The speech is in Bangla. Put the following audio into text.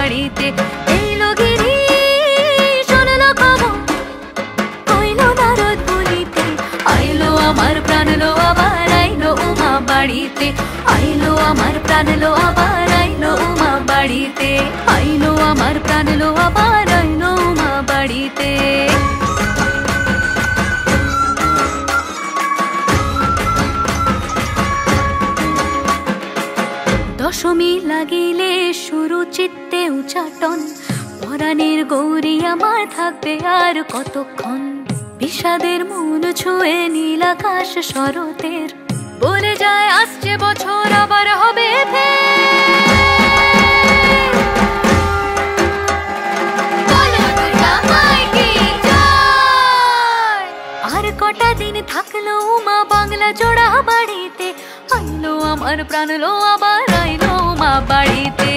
বাড়িতে। এলো গিরি শুনলো খবর, কইলো নারদ বলিতে, আইলো আমার প্রাণ লো আবার আইলো উমা বাড়িতে। আইলো আমার প্রাণ লো আবার আইলো উমা বাড়িতে। আইলো আমার প্রাণ লো আবার আইলো উমা বাড়িতে। দশমী লাগিলে শুরু চিত্তে উচাটন, পরাণের গৌরী আমার থাকবে আর কতক্ষণ। বিষাদের মন ছুঁয়ে নীল আকাশ শরতের, বলে যায় আসছে বছর আবার হবে আর কটা দিন থাকলো উমা বাংলা জোড়া বাড়িতে। আইলো আমার প্রাণ লো আবার আইলো উমা বাড়িতে।